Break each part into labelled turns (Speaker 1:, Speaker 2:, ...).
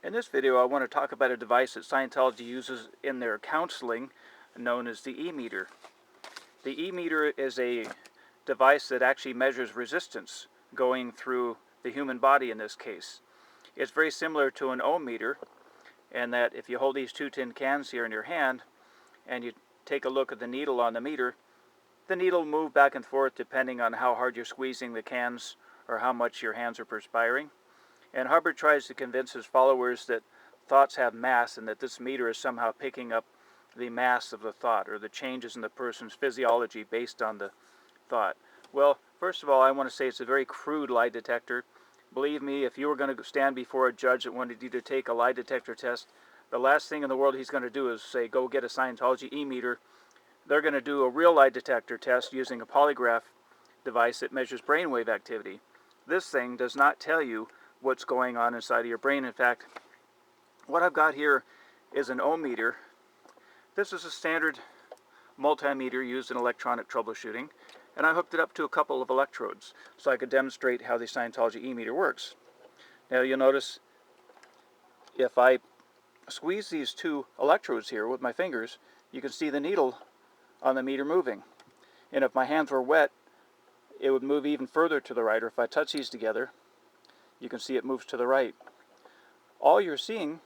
Speaker 1: In this video, I want to talk about a device that Scientology uses in their counseling, known as the E-meter. The E-meter is a device that actually measures resistance going through the human body in this case. It's very similar to an ohm meter, in that if you hold these two tin cans here in your hand and you take a look at the needle on the meter will move back and forth depending on how hard you're squeezing the cans or how much your hands are perspiring. And Hubbard tries to convince his followers that thoughts have mass and that this meter is somehow picking up the mass of the thought or the changes in the person's physiology based on the thought. Well, first of all, I want to say it's a very crude lie detector. Believe me, if you were going to stand before a judge that wanted you to take a lie detector test, the last thing in the world he's going to do is say, go get a Scientology E-meter. They're going to do a real lie detector test using a polygraph device that measures brainwave activity. This thing does not tell you what's going on inside of your brain. In fact, what I've got here is an ohm meter. This is a standard multimeter used in electronic troubleshooting, and I hooked it up to a couple of electrodes so I could demonstrate how the Scientology E-meter works. Now you'll notice if I squeeze these two electrodes here with my fingers, you can see the needle on the meter moving. And if my hands were wet, it would move even further to the right, or if I touch these together, you can see it moves to the right. All you're seeing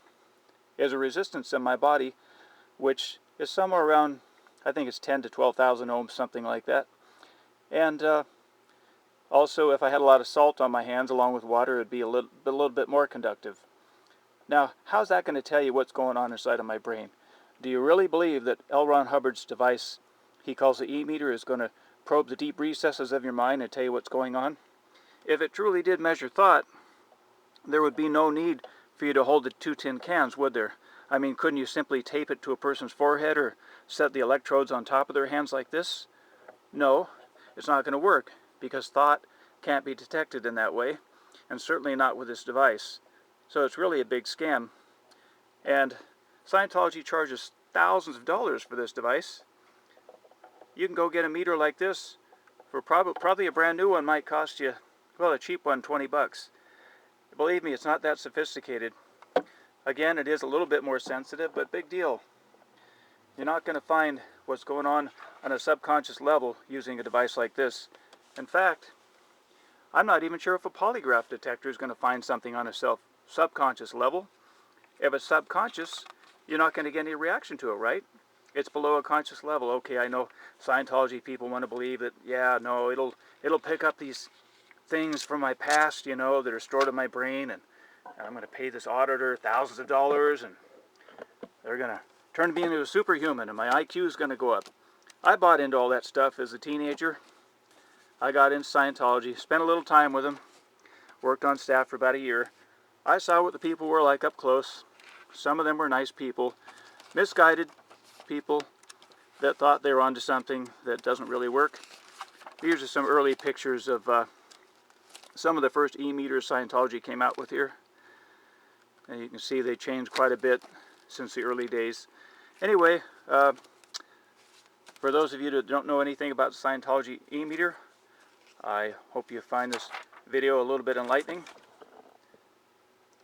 Speaker 1: is a resistance in my body, which is somewhere around, I think it's 10 to 12,000 ohms, something like that. And also, if I had a lot of salt on my hands along with water, it would be a little bit more conductive. Now, how's that going to tell you what's going on inside of my brain? Do you really believe that L. Ron Hubbard's device, he calls the E-meter, is going to probe the deep recesses of your mind and tell you what's going on? If it truly did measure thought, there would be no need for you to hold the two tin cans, would there? I mean, couldn't you simply tape it to a person's forehead or set the electrodes on top of their hands like this? No, it's not going to work, because thought can't be detected in that way, and certainly not with this device. So it's really a big scam. And Scientology charges thousands of dollars for this device. You can go get a meter like this for probably a brand new one might cost you, well, a cheap one, 20 bucks. Believe me, it's not that sophisticated. Again, it is a little bit more sensitive, but big deal. You're not going to find what's going on a subconscious level using a device like this. In fact, I'm not even sure if a polygraph detector is going to find something on a subconscious level. If it's subconscious, you're not going to get any reaction to it, right? It's below a conscious level. Okay, I know Scientology people want to believe that, yeah, no, it'll pick up these things from my past, you know, that are stored in my brain, and I'm going to pay this auditor thousands of dollars, and they're going to turn me into a superhuman, and my IQ is going to go up. I bought into all that stuff as a teenager. I got into Scientology, spent a little time with them, worked on staff for about a year. I saw what the people were like up close. Some of them were nice people, misguided people that thought they were onto something that doesn't really work. These are some early pictures of some of the first E-meters Scientology came out with here. And you can see they changed quite a bit since the early days. Anyway, for those of you that don't know anything about Scientology E-meter, I hope you find this video a little bit enlightening.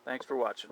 Speaker 1: Thanks for watching.